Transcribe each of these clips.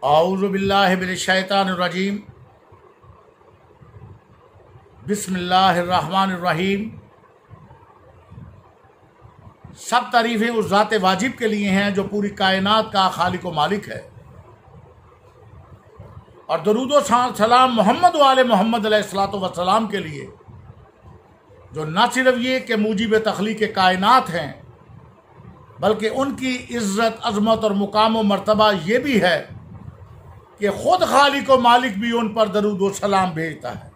औज़ु बिल्लाहि मिनश शैतानिर रजीम। बिस्मिल्लाहिर रहमानिर रहीम। सब तारीफ़ें उस ज़ात वाजिब के लिए हैं जो पूरी कायनात का खालिक व मालिक है, और दरूद व सलाम मोहम्मद वाले मोहम्मद अलैहिस्सलातु वस्सलाम के लिए जो न सिर्फ ये कि मूजिब तख्लीक़ कायनात हैं, बल्कि उनकी इज़्ज़त, अज़मत और मुकाम व मर्तबा ये भी है कि ख़ुद खालिक व मालिक भी उन पर दरूद व सलाम भेजता है।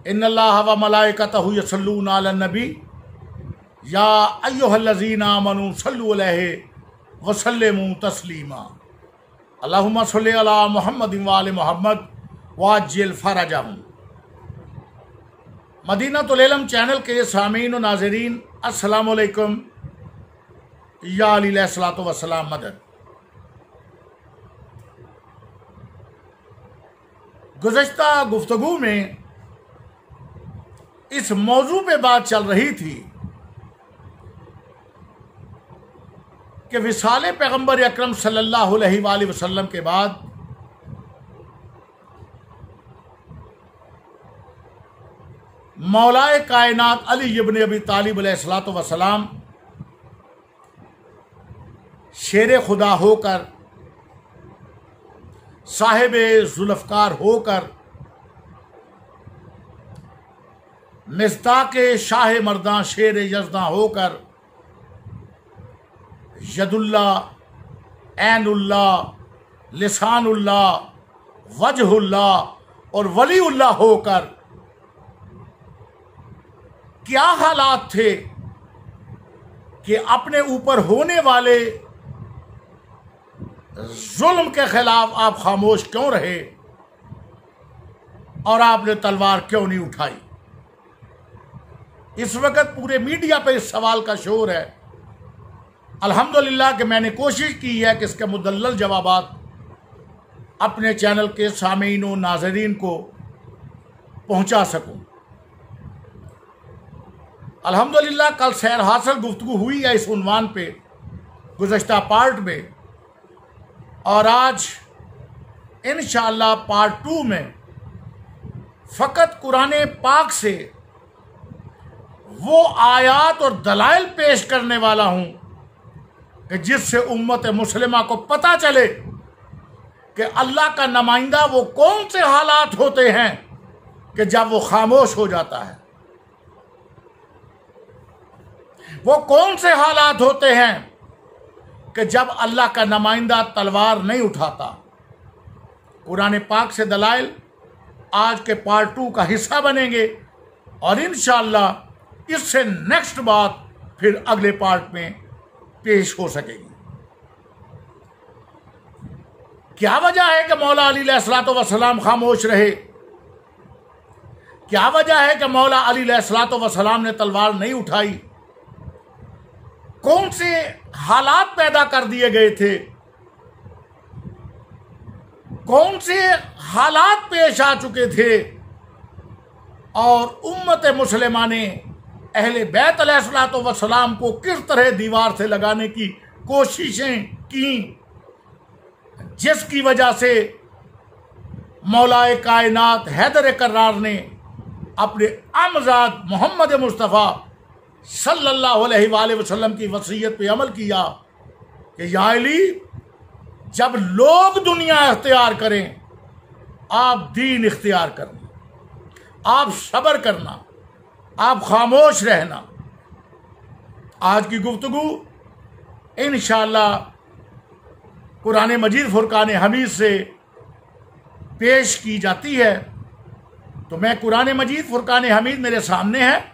इन्नल्लाह व मलाइकतहु यसल्लूना अलन नबी या अय्युहल्लज़ीना आमनू सल्लु अलैहि व सल्लिमू तस्लीमा। अल्लाहुम्मा सल्लि अला मुहम्मद व आले मुहम्मद वाज्जिल फरजहुम। मदीनतुल इल्म चैनल के सामीन व नाज़रीन, अस्सलामु अलैकुम। या अली अलैहिस्सलातु वस्सलाम मदद। गुज़श्ता गुफ्तगू में इस मौजू पे बात चल रही थी कि विसाले पैगम्बर अकरम सल्लल्लाहु अलैहि वसल्लम के बाद मौलाए कायनात अली इब्न अबी तालिब अलैहिस्सलातु वस्सलाम शेर खुदा होकर, साहिब जुल्फ़कार होकर, मिस्दाक़ शाह मर्दां शेर यज़दां होकर यदुल्ला, ऐनुल्ला, लिसानुल्ला, वजहुल्ला और वलीउल्ला होकर क्या हालात थे कि अपने ऊपर होने वाले जुल्म के खिलाफ आप खामोश क्यों रहे और आपने तलवार क्यों नहीं उठाई। इस वक्त पूरे मीडिया पे इस सवाल का शोर है। अल्हम्दुलिल्लाह कि मैंने कोशिश की है कि इसके मुदल्लल जवाबात अपने चैनल के सामीन व नाज़रीन को पहुंचा सकूं। अल्हम्दुलिल्लाह कल सैर हासिल गुफ्तगू हुई है इस उन्वान पे गुज़श्ता पार्ट में, और आज इंशाअल्लाह पार्ट 2 में फ़कत कुरान पाक से वो आयात और दलाइल पेश करने वाला हूँ कि जिससे उम्मत मुस्लिमा को पता चले कि अल्लाह का नुमाइंदा वो कौन से हालात होते हैं कि जब वो खामोश हो जाता है, वो कौन से हालात होते हैं कि जब अल्लाह का नुमाइंदा तलवार नहीं उठाता। कुरान पाक से दलाइल आज के पार्ट 2 का हिस्सा बनेंगे, और इंशाअल्लाह इससे नेक्स्ट बात फिर अगले पार्ट में पेश हो सकेगी। क्या वजह है कि मौला अली अलैहिस्सलातु वस्सलाम खामोश रहे? क्या वजह है कि मौला अली अलैहिस्सलातु वस्सलाम ने तलवार नहीं उठाई? कौन से हालात पैदा कर दिए गए थे? कौन से हालात पेश आ चुके थे? और उम्मत मुस्लिमा ने अहले बैत अलैहिस्सलातु वस्सलाम को किस तरह दीवार से लगाने की कोशिशें की, जिसकी वजह से मौलाए कायनात हैदर कर्रार ने अपने आमजाद मोहम्मद मुस्तफ़ा सल्लल्लाहु अलैहि वसल्लम की वसीयत पे अमल किया कि या अली, जब लोग दुनिया इख्तियार करें आप दीन इख्तियार करना, आप सब्र करना, आप खामोश रहना। आज की गुफ्तगू इंशाअल्लाह कुरान मजीद फुरकान हमीद से पेश की जाती है। तो मैं कुरान मजीद फुरकान हमीद मेरे सामने है।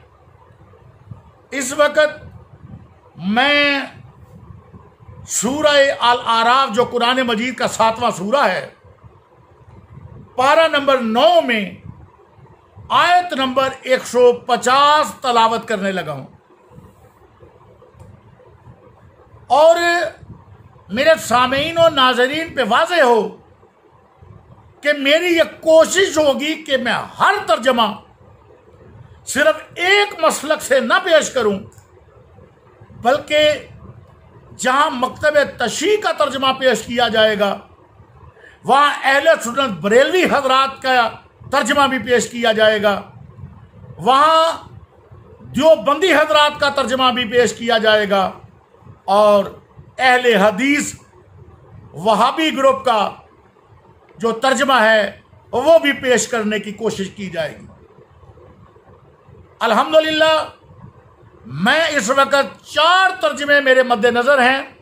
इस वक्त मैं सूरह अल आराफ, जो कुरान मजीद का 7वां सूरा है, पारा नंबर 9 में आयत नंबर 150 तलावत करने लगा हूं, और मेरे सामीन और नाजरीन पे वाज़ेह हो कि मेरी ये कोशिश होगी कि मैं हर तर्जमा सिर्फ एक मसलक से न पेश करूं, बल्कि जहां मकतब तशरीह का तर्जमा पेश किया जाएगा, वहां अहले सुन्नत बरेलवी हजरात का तर्जमा भी पेश किया जाएगा, वहां देवबंदी हजरात का तर्जमा भी पेश किया जाएगा, और अहले हदीस वहाबी ग्रुप का जो तर्जमा है वो भी पेश करने की कोशिश की जाएगी। अल्हम्दुलिल्लाह, मैं इस वक्त 4 तर्जमे मेरे मद्देनज़र हैं,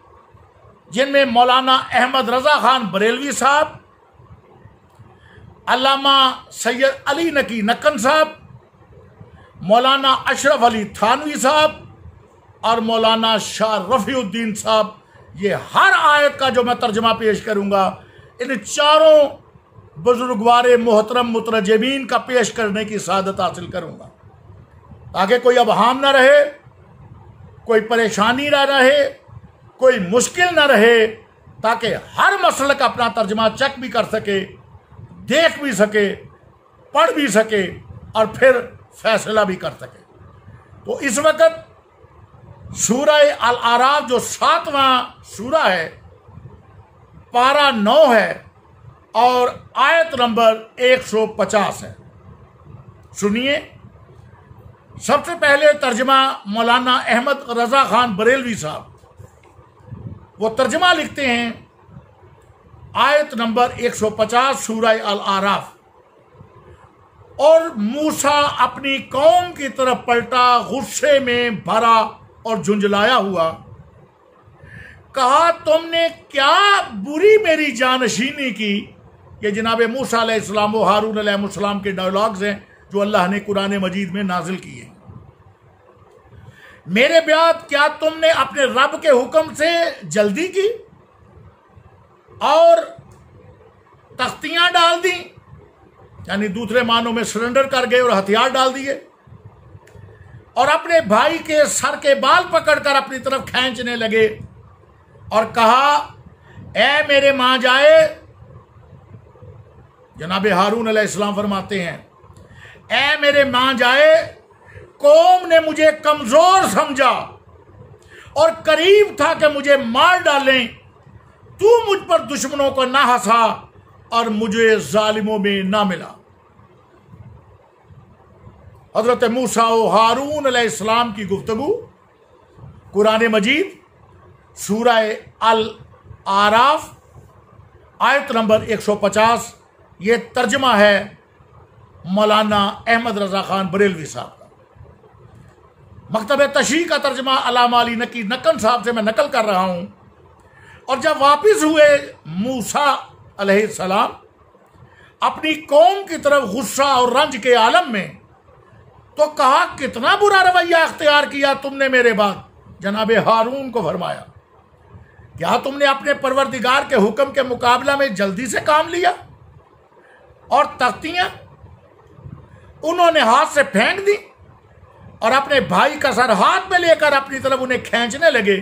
जिनमें मौलाना अहमद रज़ा ख़ान बरेलवी साहब, अल्लामा सैयद अली नकी नक्कन साहब, मौलाना अशरफ अली थानवी साहब और मौलाना शाह रफ़ीउद्दीन साहब, ये हर आयत का जो मैं तर्जमा पेश करूँगा, इन चारों बुजुर्गवारे मोहतरम मुतरजमीन का पेश करने की सादत हासिल करूँगा, ताकि कोई अबहाम ना रहे, कोई परेशानी ना रहे, कोई मुश्किल ना रहे, ताकि हर मसले का अपना तर्जमा चेक भी कर सके, देख भी सके, पढ़ भी सके और फिर फैसला भी कर सके। तो इस वक्त सूरह अल आराफ जो 7वां सूरा है, पारा 9 है और आयत नंबर 150 है। सुनिए, सबसे पहले तर्जमा मौलाना अहमद रज़ा ख़ान बरेलवी साहब, वो तर्जमा लिखते हैं आयत नंबर 150 सूरह अल आराफ। और मूसा अपनी कौम की तरफ पलटा, गुस्से में भरा और झुंझलाया हुआ, कहा तुमने क्या बुरी मेरी जानशीनी की। ये जनाब मूसा अलैहिस्सलाम व हारून अलैहिस्सलाम के डायलॉग्स हैं जो अल्लाह ने कुरान मजीद में नाजिल किए। मेरे बाद क्या तुमने अपने रब के हुक्म से जल्दी की और तख्तियां डाल दी, यानी दूसरे मानों में सरेंडर कर गए और हथियार डाल दिए, और अपने भाई के सर के बाल पकड़कर अपनी तरफ खींचने लगे और कहा, ए मेरे मां जाए। जनाब हारून अलैहिस्सलाम फरमाते हैं, ए मेरे मां जाए, कौम ने मुझे कमजोर समझा और करीब था कि मुझे मार डालें, तू मुझ पर दुश्मनों को ना हंसा और मुझे जालिमों में ना मिला। हजरत मूसा और हारून अलैहिस्सलाम की गुफ्तगू कुरान मजीद सूरह अल आराफ आयत नंबर 150, ये तर्जमा है मौलाना अहमद रज़ा ख़ान बरेलवी साहब का। मकतब तशरीह का तर्जमा अल्लामा अली नकी नक्कन साहब से मैं नकल कर रहा हूँ। और जब वापिस हुए मूसा अलैहिस्सलाम अपनी कौम की तरफ गुस्सा और रंज के आलम में, तो कहा कितना बुरा रवैया अख्तियार किया तुमने मेरे बाद। जनाब हारून को फरमाया, क्या तुमने अपने परवरदिगार के हुक्म के मुकाबला में जल्दी से काम लिया और तख्तियां उन्होंने हाथ से फेंक दी और अपने भाई का सर हाथ में लेकर अपनी तरफ उन्हें खींचने लगे।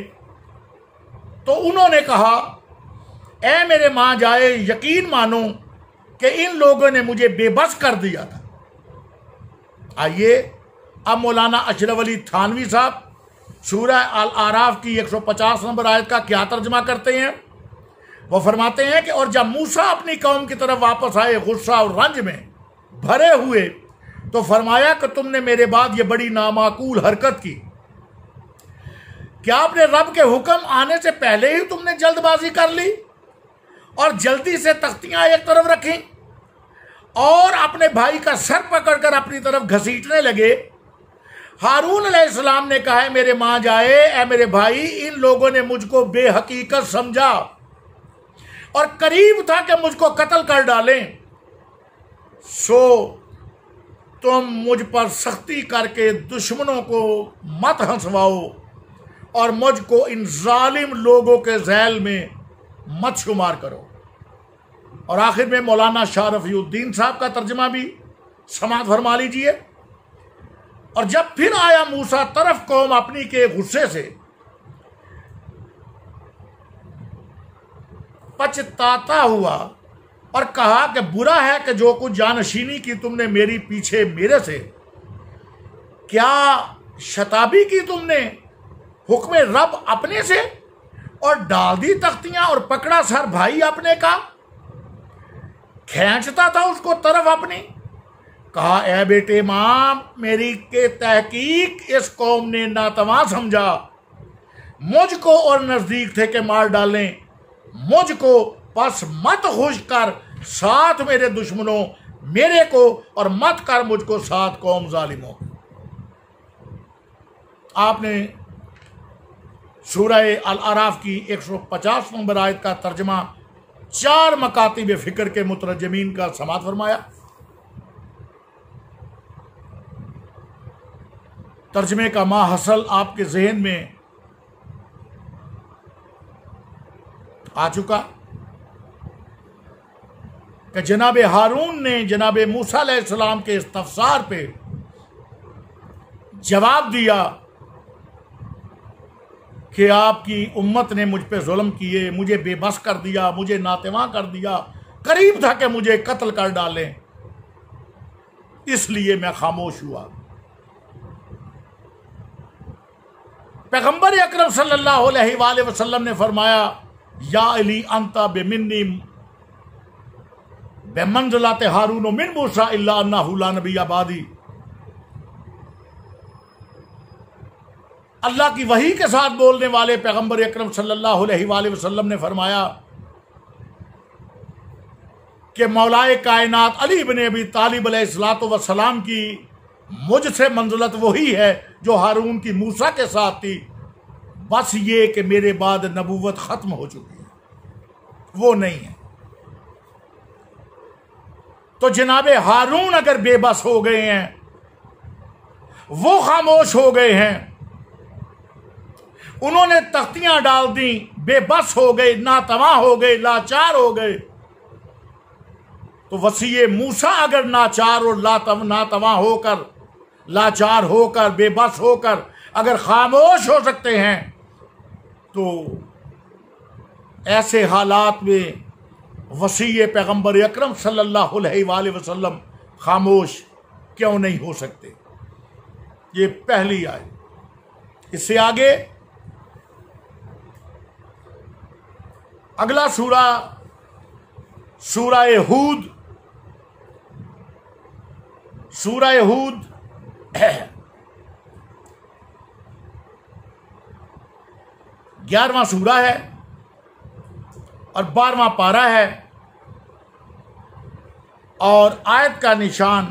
तो उन्होंने कहा, ए मेरे मां जाए, यकीन मानो कि इन लोगों ने मुझे बेबस कर दिया था। आइए अब मौलाना अशरफ अली थानवी साहब सूरह अल आराफ की 150 नंबर आयत का क्या तर्जमा करते हैं। वो फरमाते हैं कि और जब मूसा अपनी कौम की तरफ वापस आए गुस्सा और रंज में भरे हुए, तो फरमाया कि तुमने मेरे बाद ये बड़ी नामाकूल हरकत की। क्या अपने रब के हुक्म आने से पहले ही तुमने जल्दबाजी कर ली और जल्दी से तख्तियां एक तरफ रखी और अपने भाई का सर पकड़कर अपनी तरफ घसीटने लगे। हारून अलैहिस्सलाम ने कहा, मेरे मां जाए, ए मेरे भाई, इन लोगों ने मुझको बेहकीकत समझा और करीब था कि मुझको कत्ल कर डालें। सो तुम मुझ पर सख्ती करके दुश्मनों को मत हंसवाओ और मुझको इन जालिम लोगों के झैल में मत शुमार करो। और आखिर में मौलाना शाह रफ़ीउद्दीन साहब का तर्जमा भी समाअत फरमा लीजिए। और जब फिर आया मूसा तरफ कौम अपनी के गुस्से से, पछताता हुआ और कहा कि बुरा है कि जो कुछ जानशीनी की तुमने मेरी पीछे मेरे से, क्या शताबी की तुमने हुक्म रब अपने से और डाल दी तख्तियां और पकड़ा सर भाई अपने का, खींचता था उसको तरफ अपनी। कहा, ए बेटे मां, मेरी के तहकीक इस कौम ने नातवा समझा, मुझको और नजदीक थे कि मार डालें मुझको, बस मत खुश कर साथ मेरे दुश्मनों मेरे को, और मत कर मुझको साथ कौम जालिमों। आपने सूरह अल आराफ की 150 नंबर आयत का तर्जमा 4 मकातिब फिक्र के मुतरजमीन का समात फरमाया। तर्जमे का माहसल आपके जहन में आ चुका कि जनाब हारून ने जनाब मूसा अलैहिस्सलाम के इस्तफसार पे जवाब दिया कि आपकी उम्मत ने मुझ पे जुल्म किए, मुझे बेबस कर दिया, मुझे नातेवा कर दिया, करीब था कि मुझे कत्ल कर डालें, इसलिए मैं खामोश हुआ। पैगंबर अकरम सल्लल्लाहु अलैहि वसल्लम ने फरमाया, या अली अंता बेमिन्नी बेमंज़िलत हारून मिन मूसा इल्ला अन्नहु ला नबी आबादी। अल्लाह की वही के साथ बोलने वाले पैगंबर अकरम सल्लल्लाहु अलैहि वसल्लम ने फरमाया कि मौलाए कायनात अली इब्न अबी तालिब अलैहिस्सलातु वस्सलाम की मुझसे मंजिलत वही है जो हारून की मूसा के साथ थी, बस ये कि मेरे बाद नबूवत खत्म हो चुकी है, वो नहीं है। तो जनाबे हारून अगर बेबस हो गए हैं, वो खामोश हो गए हैं, उन्होंने तख्तियां डाल दी, बेबस हो गए, नातवा हो गए, लाचार हो गए, तो वसीए मूसा अगर नाचार और नातवा होकर, लाचार होकर, बेबस होकर अगर खामोश हो सकते हैं, तो ऐसे हालात में वसीए पैगंबर अकरम सल्लल्लाहु अलैहि वसल्लम खामोश क्यों नहीं हो सकते। ये पहली आयत। इससे आगे अगला सूरा सूरह हूद, सूरह हूद 11वां सूरा है और 12वां पारा है, और आयत का निशान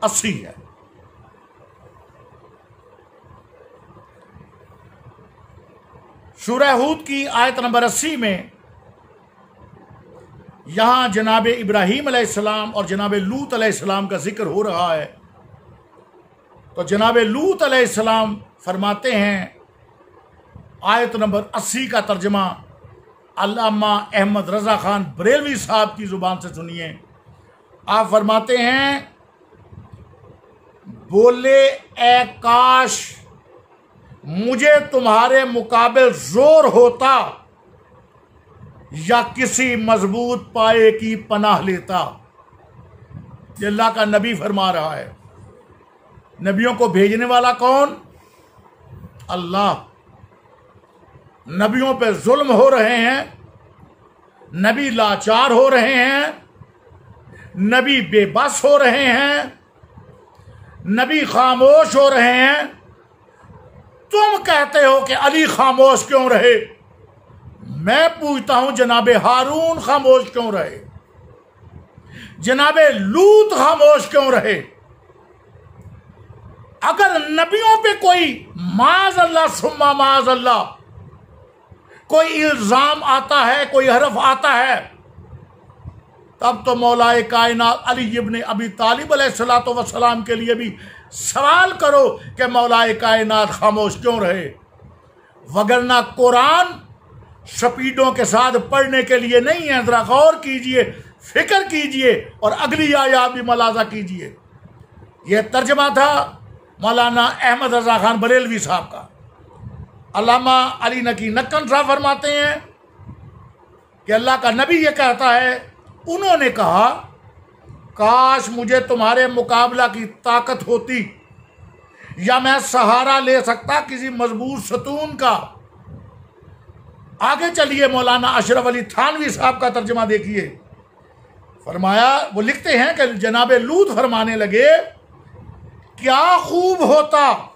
80 है। सूरह हूद की आयत नंबर 80 में यहां जनाब इब्राहीम अलैहिस्सलाम और जनाब लूत अलैहिस्सलाम का जिक्र हो रहा है। तो जनाब लूत अलैहिस्सलाम फरमाते हैं, आयत नंबर 80 का तर्जमा अल्लामा अहमद रजा खान बरेलवी साहब की जुबान से सुनिए। आप फरमाते हैं, बोले ए काश मुझे तुम्हारे मुकाबिल जोर होता या किसी मजबूत पाए की पनाह लेता। ये अल्लाह का नबी फरमा रहा है। नबियों को भेजने वाला कौन? अल्लाह। नबियों पे जुल्म हो रहे हैं, नबी लाचार हो रहे हैं, नबी बेबस हो रहे हैं, नबी खामोश हो रहे हैं। तुम कहते हो कि अली खामोश क्यों रहे? मैं पूछता हूं जनाबे हारून खामोश क्यों रहे? जनाबे लूत खामोश क्यों रहे? अगर नबियों पे कोई माज अल्लाह सुम्मा माज अल्लाह कोई इल्जाम आता है, कोई हरफ आता है, तब तो मौलाए कायनात अली इब्न अबी तालिब अलैहिस्सलातु वस्सलाम के लिए भी सवाल करो कि मौलाए कायनात खामोश क्यों रहे। वगरना कुरान स्पीडों के साथ पढ़ने के लिए नहीं है। जरा गौर कीजिए, फिक्र कीजिए और अगली आयत भी मुलाजा कीजिए। यह तर्जमा था मौलाना अहमद रजा खान बरेलवी साहब का। अल्लामा अली नकी नक्कन साहब फरमाते हैं कि अल्लाह का नबी ये कहता है, उन्होंने कहा काश मुझे तुम्हारे मुकाबला की ताकत होती या मैं सहारा ले सकता किसी मजबूत सतून का, आगे चलिए, मौलाना अशरफ अली थानवी साहब का तर्जुमा देखिए। फरमाया, वो लिखते हैं कि जनाब लूत फरमाने लगे, क्या खूब होता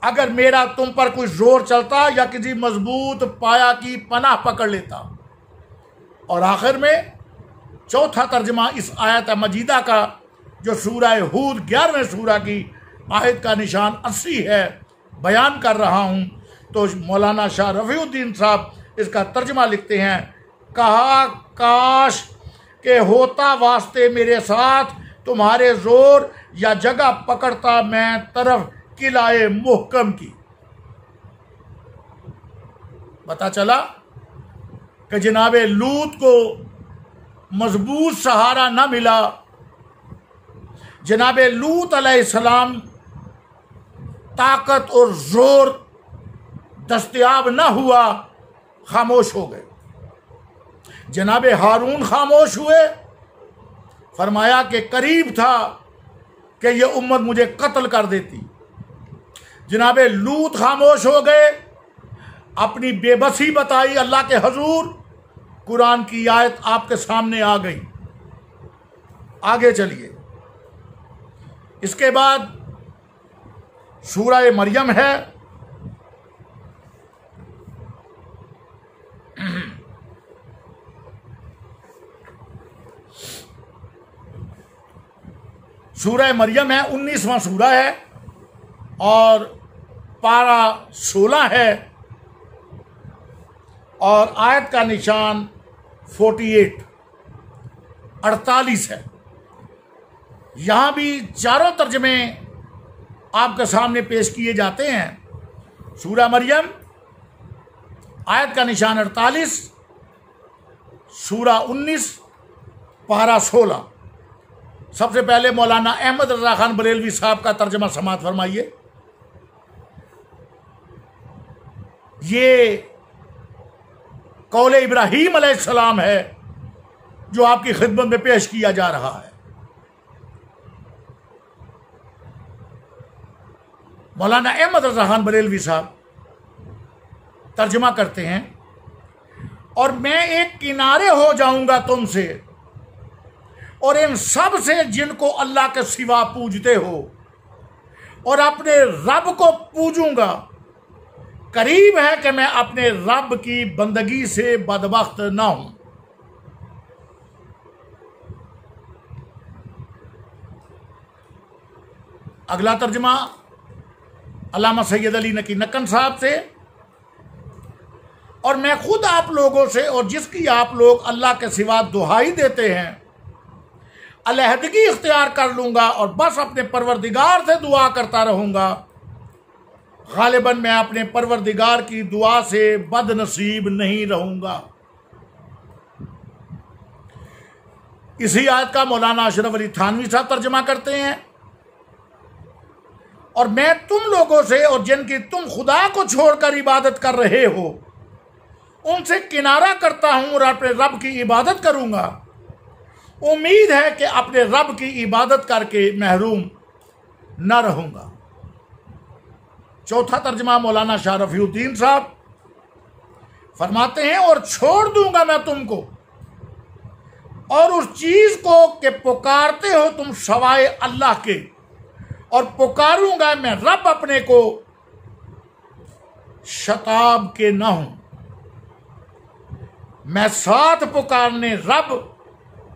अगर मेरा तुम पर कोई जोर चलता या किसी मजबूत पाया की पनाह पकड़ लेता। और आखिर में चौथा तर्जुमा इस आयत मजीदा का, जो सूरह हूद 11वें सूरा की आयत का निशान 80 है, बयान कर रहा हूँ। तो मौलाना शाह रफ़ीउद्दीन साहब इसका तर्जुमा लिखते हैं, कहा काश के होता वास्ते मेरे साथ तुम्हारे जोर या जगह पकड़ता मैं तरफ किलाए मुहकम की। पता चला कि जनाबे लूत को मजबूत सहारा न मिला, जनाबे लूत अलैहिस्सलाम ताकत और जोर दस्तयाब न हुआ, खामोश हो गए। जनाबे हारून खामोश हुए, फरमाया कि करीब था कि यह उम्मत मुझे कत्ल कर देती। जनाबे लूत खामोश हो गए, अपनी बेबसी बताई अल्लाह के हजूर। कुरान की आयत आपके सामने आ गई। आगे चलिए, इसके बाद सूरह मरियम है। सूरह मरियम है, 19वां सूरा है और पारा 16 है और आयत का निशान 48 है। यहां भी चारों तर्जमे आपके सामने पेश किए जाते हैं। सूरह मरियम आयत का निशान 48, सूरा 19, पारा 16। सबसे पहले मौलाना अहमद रजा खान बरेलवी साहब का तर्जमा समात फरमाइए। ये कौले इब्राहीम अलैहिस्सलाम है जो आपकी खिदमत में पेश किया जा रहा है। मौलाना अहमद रजा खान बरेलवी साहब तर्जमा करते हैं, और मैं एक किनारे हो जाऊंगा तुमसे और इन सब से जिनको अल्लाह के सिवा पूजते हो, और अपने रब को पूजूंगा। करीब है कि मैं अपने रब की बंदगी से बदबख्त ना हूं। अगला तर्जमा अल्लामा सैयद अली नकी नक्कन साहब से, और मैं खुद आप लोगों से और जिसकी आप लोग अल्लाह के सिवा दुहाई देते हैं अलहदगी इख्तियार कर लूंगा और बस अपने परवरदिगार से दुआ करता रहूंगा। गालिबन मैं अपने परवरदिगार की दुआ से बदनसीब नहीं रहूंगा। इसी आयत का मौलाना अशरफ अली थानवी साहब तर्जमा करते हैं, और मैं तुम लोगों से और जिनकी तुम खुदा को छोड़कर इबादत कर रहे हो उनसे किनारा करता हूं और अपने रब की इबादत करूंगा। उम्मीद है कि अपने रब की इबादत करके महरूम न रहूंगा। चौथा तर्जमा मौलाना शाह रफ़ीउद्दीन साहब फरमाते हैं, और छोड़ दूंगा मैं तुमको और उस चीज को कि पुकारते हो तुम सवाए अल्लाह के, और पुकारूंगा मैं रब अपने को शताब के न हूं। मैं साथ पुकारने रब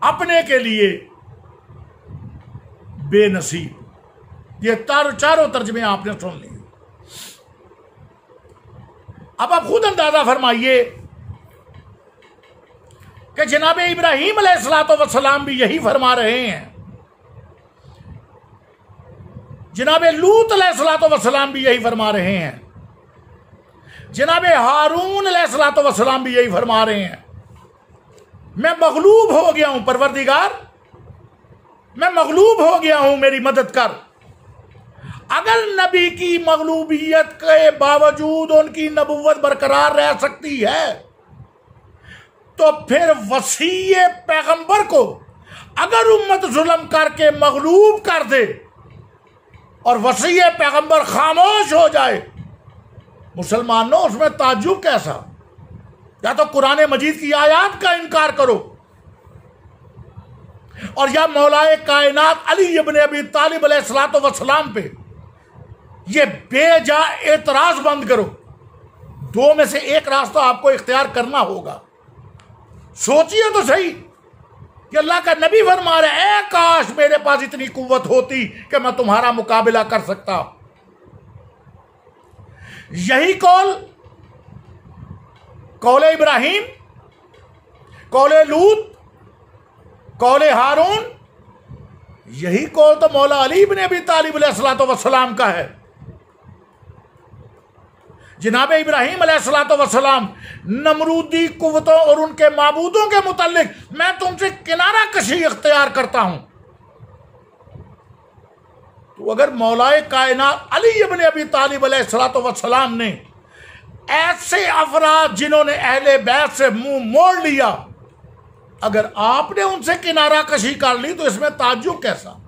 अपने के लिए बेनसीब। ये चारों तर्जमे आपने सुन लिए। अब आप खुद अंदाजा फरमाइए कि जनाब इब्राहीम अलैहिस्सलाम भी यही फरमा रहे हैं, जनाब लूत अलैहिस्सलाम भी यही फरमा रहे हैं, जनाब हारून अलैहिस्सलाम भी यही फरमा रहे हैं। मैं मगलूब हो गया हूं परवरदिगार, मैं मगलूब हो गया हूं, मेरी मदद कर। अगर नबी की मगलूबियत के बावजूद उनकी नबुव्वत बरकरार रह सकती है तो फिर वसीए पैगंबर को अगर उम्मत जुल्म करके मगलूब कर दे और वसीए पैगंबर खामोश हो जाए, मुसलमानों उसमें ताज्जुब कैसा। या तो कुरान मजीद की आयत का इनकार करो, और या मौलाए कायनात अली इब्न अबी तालिब अलैहिस्सलातु वस्सलाम पे ये बेजा एतराज बंद करो। दो में से एक रास्ता आपको इख्तियार करना होगा। सोचिए तो सही कि अल्लाह का नबी फरमा रहे हैं, काश मेरे पास इतनी कुव्वत होती कि मैं तुम्हारा मुकाबला कर सकता। यही कौले इब्राहिम, कौले लूत, कौले हारून, यही कौल तो मौला अली इब्न अबी तालिब अलैहिस्सलातु वस्सलाम का है। जनाब इब्राहिम अलैहिस्सलातु वस्सलाम नमरूदी कुव्वतों और उनके माबूदों के मुतालिक मैं तुमसे किनारा कशी इख्तियार करता हूं। तो अगर मौलाए कायनात अली इब्न अबी तालिब अलैहिस्सलातु वस्सलाम ने ऐसे अफराद जिन्होंने अहले बैत से मुंह मोड़ लिया, अगर आपने उनसे किनारा कशी कर ली, तो इसमें ताज्जुब कैसा,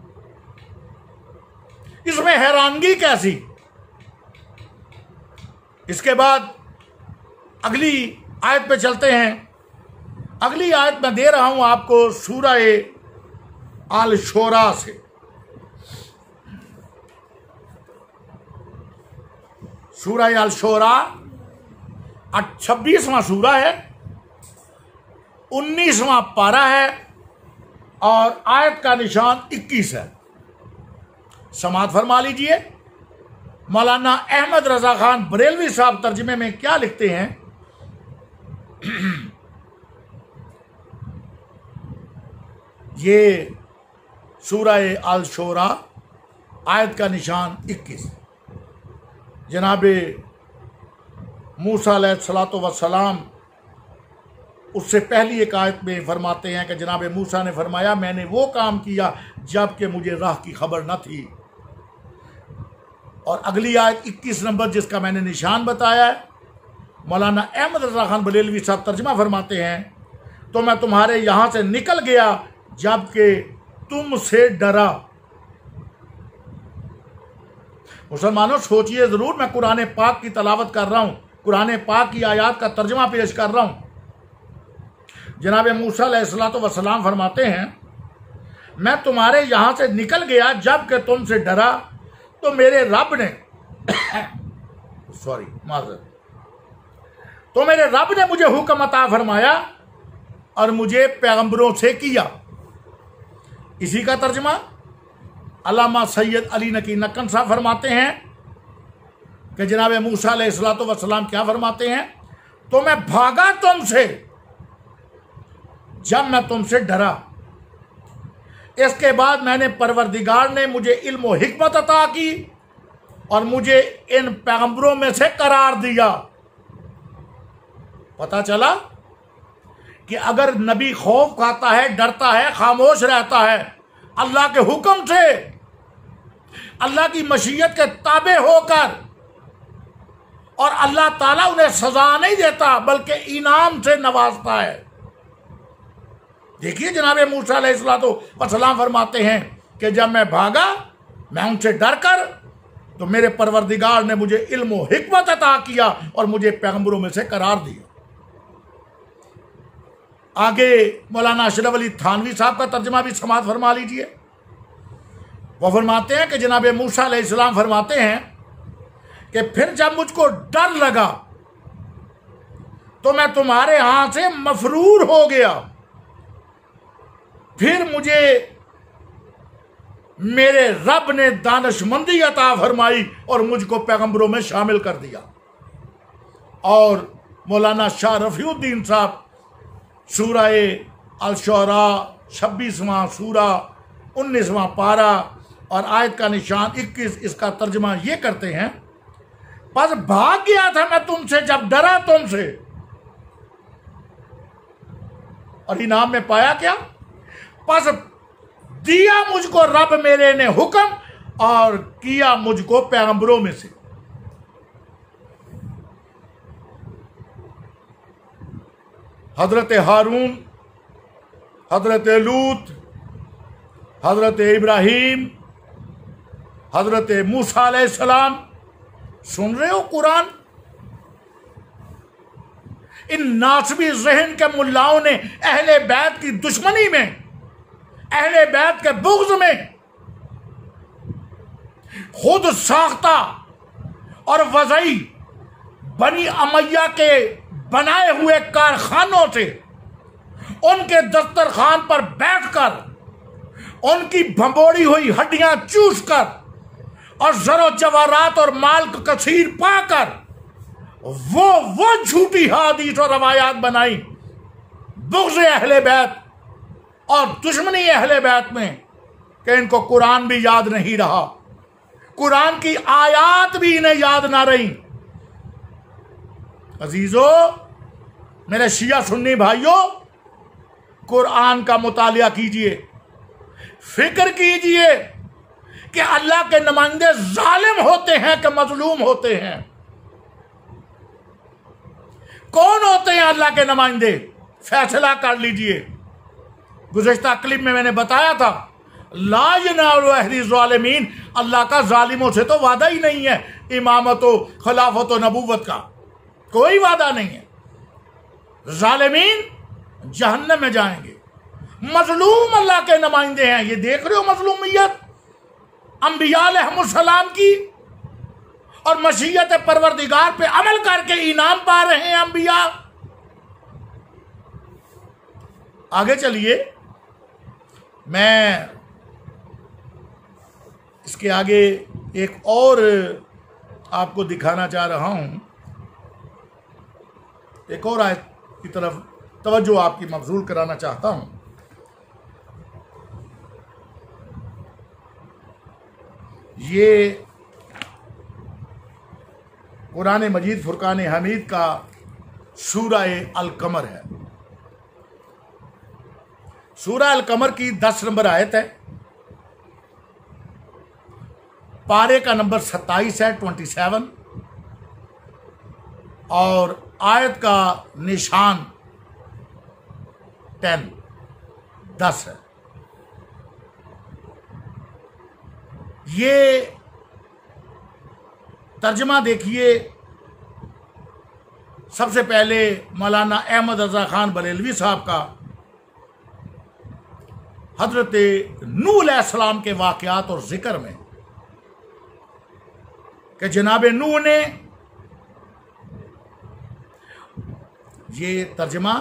इसमें हैरानगी कैसी। इसके बाद अगली आयत पे चलते हैं। अगली आयत मैं दे रहा हूं आपको सूरह अल शोरा से। सूरह अल शोरा 26वां सूरा है, 19वां पारा है और आयत का निशान 21 है। समात फरमा लीजिए। मौलाना अहमद रजा खान बरेलवी साहब तर्जुमे में क्या लिखते हैं? ये सूरह अल शोरा आयत का निशान 21। जनाबे मूसा अलैहिस्सलातु वस्सलाम उससे पहली एक आयत में फरमाते हैं कि जनाब मूसा ने फरमाया, मैंने वो काम किया जबकि मुझे राह की खबर न थी। और अगली आयत 21 नंबर जिसका मैंने निशान बताया है, मौलाना अहमद रजा खान बरेलवी साहब तर्जुमा फरमाते हैं, तो मैं तुम्हारे यहां से निकल गया जबकि तुमसे डरा। मुसलमानों सोचिए जरूर, मैं कुरान पाक की तलावत कर रहा हूं, कुरान पाक की आयत का तर्जुमा पेश कर रहा हूं। जनाब मूसा अलैहिस्सलातु वस्सलाम फरमाते हैं, मैं तुम्हारे यहां से निकल गया जबकि तुमसे डरा, तो मेरे रब ने मेरे रब ने मुझे हुक्म अता फरमाया और मुझे पैगंबरों से किया। इसी का तर्जुमा अल्लामा सैयद अली नकी नक्कन साहब फरमाते हैं कि जनाब मूसा अलैहिस्सलातु वस्सलाम क्या फरमाते हैं, तो मैं भागा तुमसे जब मैं तुमसे डरा। इसके बाद मैंने परवरदिगार ने मुझे इल्म और हिकमत अता की और मुझे इन पैगंबरों में से करार दिया। पता चला कि अगर नबी खौफ खाता है, डरता है, खामोश रहता है, अल्लाह के हुक्म से, अल्लाह की मशीयत के ताबे होकर, और अल्लाह ताला उन्हें सजा नहीं देता बल्कि इनाम से नवाजता है। देखिए जनाब मूसा अलैहिस्सलातु वस्सलाम फरमाते हैं कि जब मैं भागा, मैं उनसे डर कर, तो मेरे परवरदिगार ने मुझे इल्म और हिकमत अता किया और मुझे पैगंबरों में से करार दिया। आगे मौलाना अशरफ अली थानवी साहब का तर्जुमा भी समात फरमा लीजिए। वो फरमाते हैं कि जनाब मूसा अलैहिस्सलाम फरमाते हैं कि फिर जब मुझको डर लगा तो मैं तुम्हारे हाथ से मफरूर हो गया। फिर मुझे मेरे रब ने दानिशमंदी अता फरमाई और मुझको पैगंबरों में शामिल कर दिया। और मौलाना शाह रफीउद्दीन साहब सूरह अल शोरा 26वां सूरा 19वां पारा और आयत का निशान 21, इसका तर्जुमा ये करते हैं, बस भाग गया था मैं तुमसे जब डरा तुमसे, और इनाम में पाया क्या, बस दिया मुझको रब मेरे ने हुक्म और किया मुझको पैगंबरों में से। हजरत हारून, हजरत लूत, हजरत इब्राहिम, हजरत मूसा अलैहिस्सलाम, सुन रहे हो कुरान? इन नासबी ज़हन के मुल्लाओं ने अहले बैत की दुश्मनी में, अहले बैत के बुग़्ज़ में खुद साख्ता और वज़ई बनी अमैया के बनाए हुए कारखानों से उनके दस्तरखान पर बैठकर उनकी भंबोड़ी हुई हड्डियां चूसकर और ज़रो जवाहरात और माल कसीर पाकर वो झूठी हदीस और रवायात बनाई बुग़्ज़ अहले बैत और दुश्मनी अहले बैत में कि इनको कुरान भी याद नहीं रहा, कुरान की आयात भी इन्हें याद ना रही। अजीजों, मेरे शिया सुन्नी भाइयों, कुरान का मुतालिया कीजिए, फिक्र कीजिए कि अल्लाह के नुमाइंदे जालिम होते हैं कि मजलूम होते हैं। कौन होते हैं अल्लाह के नुमाइंदे? फैसला कर लीजिए। गुज़श्ता क्लिप में मैंने बताया था, ला यनालु अहदी ज़ालिमीन, अल्लाह का जालिमों से तो वादा ही नहीं है, इमामत व खिलाफत व नबूवत का कोई वादा नहीं है। जालिमीन जहन्नम में जाएंगे, मजलूम अल्लाह के नुमाइंदे हैं। ये देख रहे हो मजलूमियत अंबिया अलैहिमुस्सलाम की, और मशीयत परवरदिगार पे अमल करके इनाम पा रहे हैं अंबिया। आगे चलिए, मैं इसके आगे एक और आपको दिखाना चाह रहा हूं, एक और आयत की तरफ तवज्जो आपकी मबजूल कराना चाहता हूं। ये कुरान मजीद फुरकान हमीद का सूरह अल कमर है। सूरह अल कमर की 10 नंबर आयत है, पारे का नंबर 27 है 27, और आयत का निशान 10 है। ये तर्जमा देखिए। सबसे पहले मौलाना अहमद रज़ा खान बरेलवी साहब का हजरत नूह अलैहिस्सलाम के वाक़यात और जिक्र में कि जनाब नूह ने, ये तर्जमा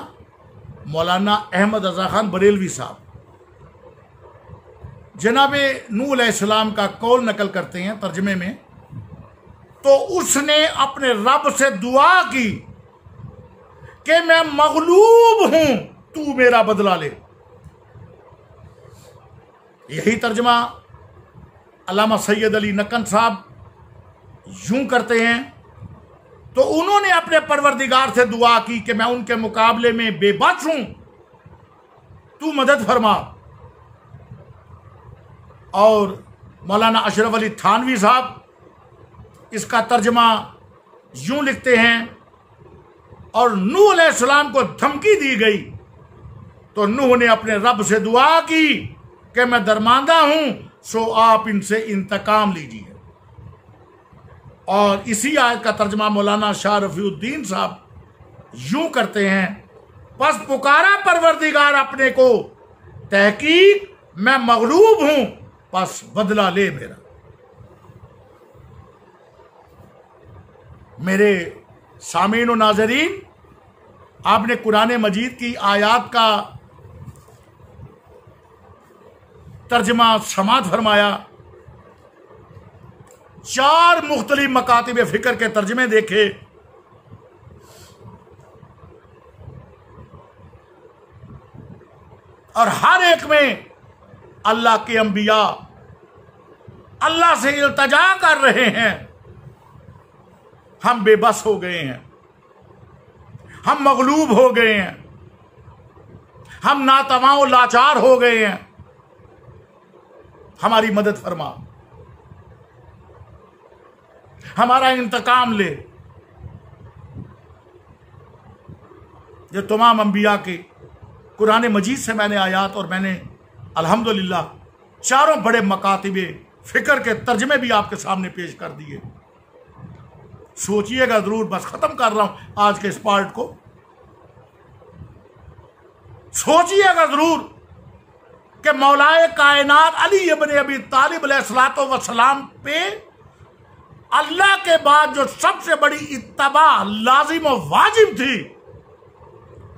मौलाना अहमद रज़ा खान बरेलवी साहब जनाब नूह अलैहिस्सलाम का कौल नकल करते हैं तर्जमे में। तो उसने अपने रब से दुआ की कि मैं मगलूब हूं, तू मेरा बदला ले। यही तर्जमा अल्लामा सैयद अली नकन साहब यूं करते हैं। तो उन्होंने अपने परवरदिगार से दुआ की कि मैं उनके मुकाबले में बेबस हूं, तू मदद फरमा। और मौलाना अशरफ अली थानवी साहब इसका तर्जमा यूं लिखते हैं, और नूह अलैहिस्सलाम को धमकी दी गई तो नूह ने अपने रब से दुआ की कि मैं दरमांदा हूं, सो आप इनसे इंतकाम लीजिए। और इसी आयत का तर्जमा मौलाना शाह रफीउद्दीन साहब यूं करते हैं, बस पुकारा परवरदिगार अपने को, तहकीक मैं मगलूब हूं, बस बदला ले मेरा। मेरे सामीन व नाजरीन, आपने कुरान मजीद की आयात का तर्जमा समात फरमाया, 4 मुख्तलिफ मकातिब फिक्र के तर्जमे देखे, और हर एक में अल्लाह के अंबिया अल्लाह से इल्तजा कर रहे हैं, हम बेबस हो गए हैं, हम मगलूब हो गए हैं, हम नातवाओ लाचार हो गए हैं, हमारी मदद फरमा, हमारा इंतकाम ले। ये तमाम अंबिया के कुरान मजीद से मैंने आयात और मैंने अल्हम्दुलिल्लाह चारों बड़े मकातिबे फिक्र के तर्जमे भी आपके सामने पेश कर दिए। सोचिएगा जरूर, बस खत्म कर रहा हूं आज के इस पार्ट को। सोचिएगा जरूर कि मौलाए कायनात अली इब्न अबी तालिब अलैहिस्सलातो वस्सलाम पे अल्लाह के बाद जो सबसे बड़ी इत्तबा लाजिम और वाजिब थी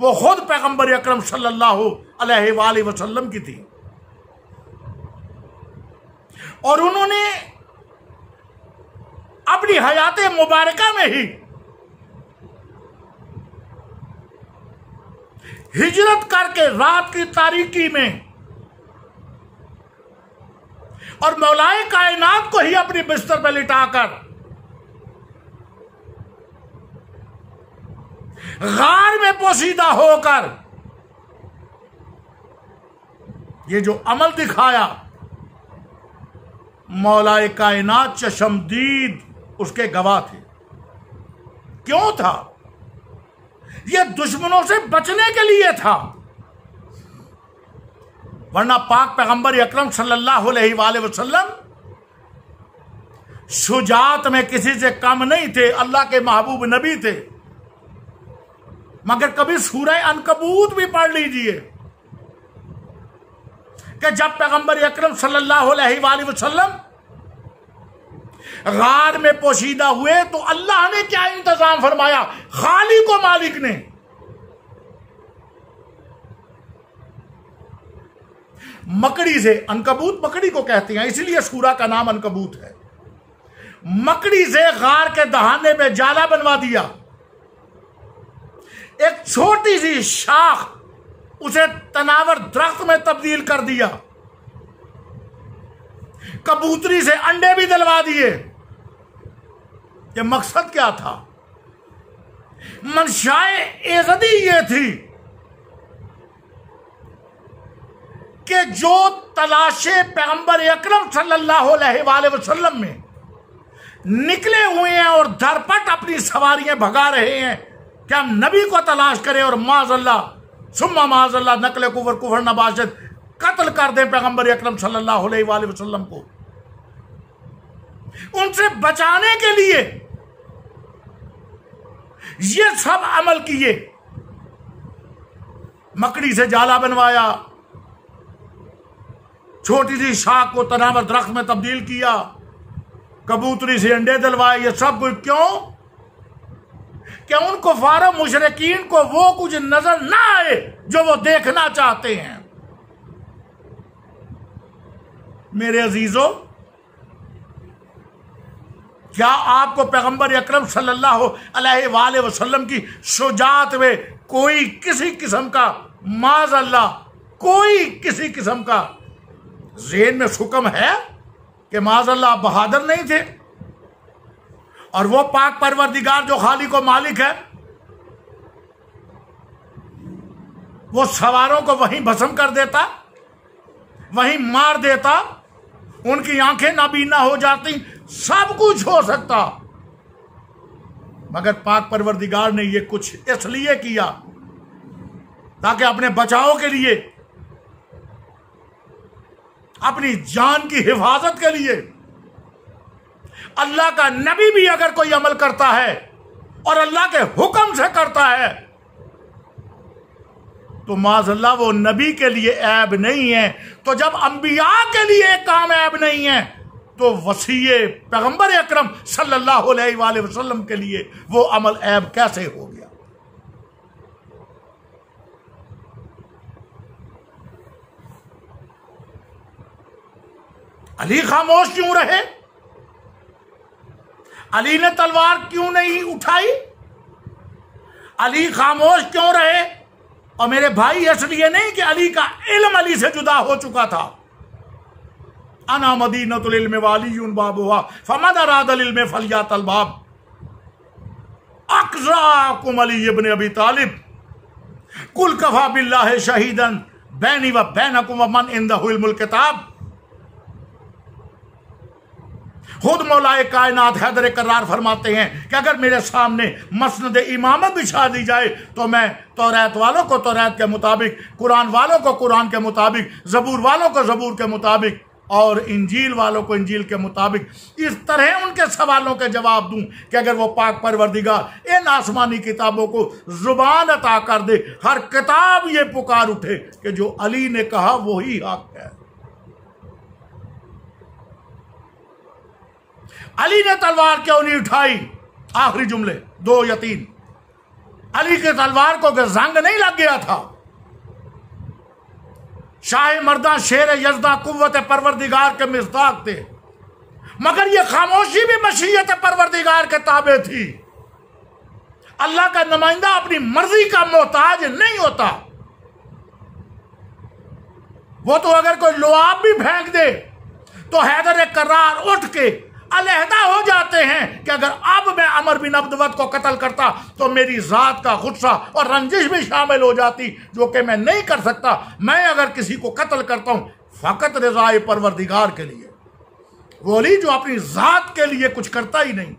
वो खुद पैगंबर अकरम सल्लल्लाहु अलैहि वसल्लम की थी। और उन्होंने अपनी हयात मुबारका में ही हिजरत करके रात की तारीकी में और मौलाए कायनात को ही अपनी बिस्तर पर लिटाकर गार में पोशीदा होकर ये जो अमल दिखाया, मौलाए कायनात चशमदीद उसके गवाह थे। क्यों था? ये दुश्मनों से बचने के लिए था, वरना पाक पैगंबर अकरम सल्लल्लाहु अलैहि वसल्लम शुजात में किसी से कम नहीं थे, अल्लाह के महबूब नबी थे। मगर कभी सूरह अनकबूत भी पढ़ लीजिए कि जब पैगंबर अकरम सल्लल्लाहु अलैहि वसल्लम गार में पोशीदा हुए तो अल्लाह ने क्या इंतजाम फरमाया, खालिक को मालिक ने मकड़ी से, अनकबूत मकड़ी को कहते हैं इसलिए सूरा का नाम अनकबूत है, मकड़ी से गार के दहाने में जाला बनवा दिया, एक छोटी सी शाख उसे तनावर दरख्त में तब्दील कर दिया, कबूतरी से अंडे भी दिलवा दिए। ये मकसद क्या था? मंशाए एज़दी ये थी कि जो तलाशे पैगंबर अकरम सल्लल्लाहु अलैहि वसल्लम में निकले हुए हैं और धरपट अपनी सवारियां भगा रहे हैं कि हम नबी को तलाश करें और माज़अल्लाह सुम्मा माज़अल्लाह नकले कुफर कुफर नबाशत कत्ल कर दें पैगंबर अकरम सल्लल्लाहु अलैहि वसल्लम को। उनसे बचाने के लिए ये सब अमल किए, मकड़ी से जाला बनवाया, छोटी सी शाख को तनावर दरख्त में तब्दील किया, कबूतरी से अंडे दिलवाए। ये सब कुछ क्यों? कि उन कुफार मुशरिकीन को वो कुछ नजर ना आए जो वो देखना चाहते हैं। मेरे अजीजों, क्या आपको पैगंबर अकरम सल्लल्लाहु अलैहि वसल्लम की शुजात में कोई किसी किस्म का माज़अल्लाह कोई किसी किस्म का ज़हन में शुक्म है कि माज़अल्लाह बहादुर नहीं थे? और वो पाक परवरदिगार जो खालिक व मालिक है वो सवारों को वहीं भस्म कर देता, वहीं मार देता, उनकी आंखें नाबीना हो जाती, सब कुछ हो सकता। मगर पाक परवरदिगार ने ये कुछ इसलिए किया ताकि अपने बचाव के लिए, अपनी जान की हिफाजत के लिए, अल्लाह का नबी भी अगर कोई अमल करता है और अल्लाह के हुक्म से करता है तो माज़अल्लाह वो नबी के लिए ऐब नहीं है। तो जब अंबिया के लिए काम ऐब नहीं है तो वसीये पैगंबर अकरम सल्लल्लाहु अलैहि वसल्लम के लिए वो अमल ऐब कैसे हो गया? अली खामोश क्यों रहे? अली ने तलवार क्यों नहीं उठाई? अली खामोश क्यों रहे? और मेरे भाई इसलिए नहीं कि अली का इल्म अली से जुदा हो चुका था। अना मदीनतुल इल्म वालियुन बाबुहा फमन अरादल इल्म फलियातल बाब अक़ज़ाकुम अली इब्न अबी तालिब कुल कफ़ा बिल्लाहि शहीदन बैनी व बैनकुम व मन इंदहु इल्मुल किताब। खुद मौलाए कायनात हैदर करार फरमाते हैं कि अगर मेरे सामने मसनद इमामत बिछा दी जाए तो मैं तौरात वालों को तौरात के मुताबिक, कुरान वालों को कुरान के मुताबिक, ज़बूर वालों को ज़बूर के मुताबिक और इंजील वालों को इंजील के मुताबिक इस तरह उनके सवालों के जवाब दूं कि अगर वो पाक परवरदिगार इन आसमानी किताबों को जुबान अता कर दे, हर किताब ये पुकार उठे कि जो अली ने कहा वही हक है। अली ने तलवार क्यों नहीं उठाई? आखिरी जुमले 2 या 3। अली के तलवार को जंग नहीं लग गया था। शाह मर्दा शेर यज़दा कुव्वत परवरदिगार के मिज़दाक थे, मगर ये खामोशी भी मशीयत परवरदिगार के ताबे थी। अल्लाह का नुमाइंदा अपनी मर्जी का मोहताज नहीं होता। वो तो अगर कोई लुआब भी फेंक दे तो हैदर कर्रार उठ के अलहदा हो जाते हैं कि अगर अब मैं अमर बिन अब्दवत को कत्ल करता तो मेरी जात का गुस्सा और रंजिश भी शामिल हो जाती, जो कि मैं नहीं कर सकता। मैं अगर किसी को कत्ल करता हूं फकत रज़ाए परवरदिगार के लिए। वो अली जो अपनी जात के लिए कुछ करता ही नहीं,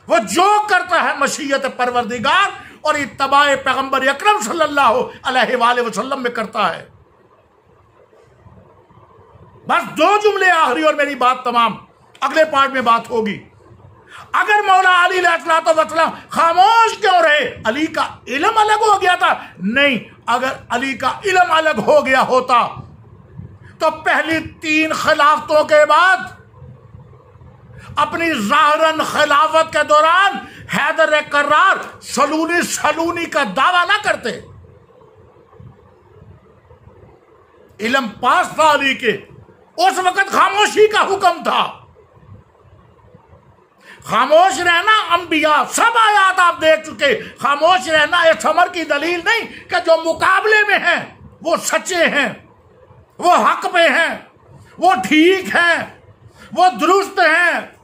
वो जो करता है मशीयत परवरदिगार और इत्तबाए पैगंबर अकरम सल्लल्लाहु अलैहि वसल्लम में करता है। बस 2 जुमले आखिरी और मेरी बात तमाम। अगले पार्ट में बात होगी। अगर मौला अली अलैहिस्सलाम खामोश क्यों रहे? अली का इल्म अलग हो गया था? नहीं, अगर अली का इल्म अलग हो गया होता तो पहली 3 खिलाफतों के बाद अपनी ज़ाहिरन खिलाफत के दौरान हैदर कर्रार सलूनी का दावा ना करते। इल्म पास था अली के, उस वक्त खामोशी का हुक्म था। खामोश रहना, अंबिया सब आयात आप देख चुके। खामोश रहना इस अमर की दलील नहीं कि जो मुकाबले में हैं वो सच्चे हैं, वो हक पे हैं, वो ठीक हैं, वो दुरुस्त हैं।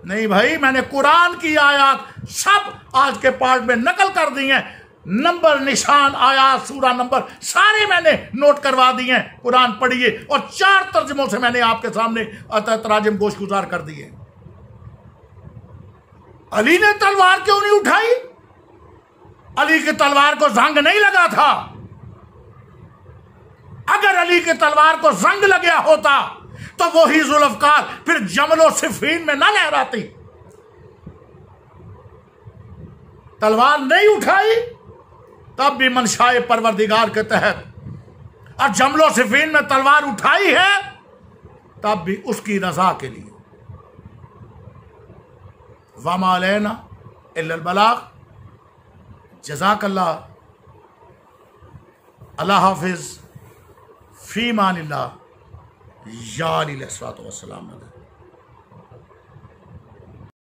नहीं भाई, मैंने कुरान की आयात सब आज के पार्ट में नकल कर दी हैं। नंबर, निशान, आयात, सूरा नंबर सारे मैंने नोट करवा दिए हैं। कुरान पढ़िए और 4 तर्जमों से मैंने आपके सामने तराजम गोशगुजार कर दिए। अली ने तलवार क्यों नहीं उठाई? अली की तलवार को जंग नहीं लगा था। अगर अली की तलवार को जंग लगा होता तो वही जुल्फकार फिर जमलो सिफीन में ना लहराती। तलवार नहीं उठाई तब भी मनशाए परवरदिगार के तहत, और जमलो सिफीन में तलवार उठाई है तब भी उसकी रजा के लिए। वमा अलैना इल्लल बलाग। जज़ाकल्लाह। अल्लाह हाफिज़। फी मानिल्लाह। या अलैहिस्सलातु वस्सलाम।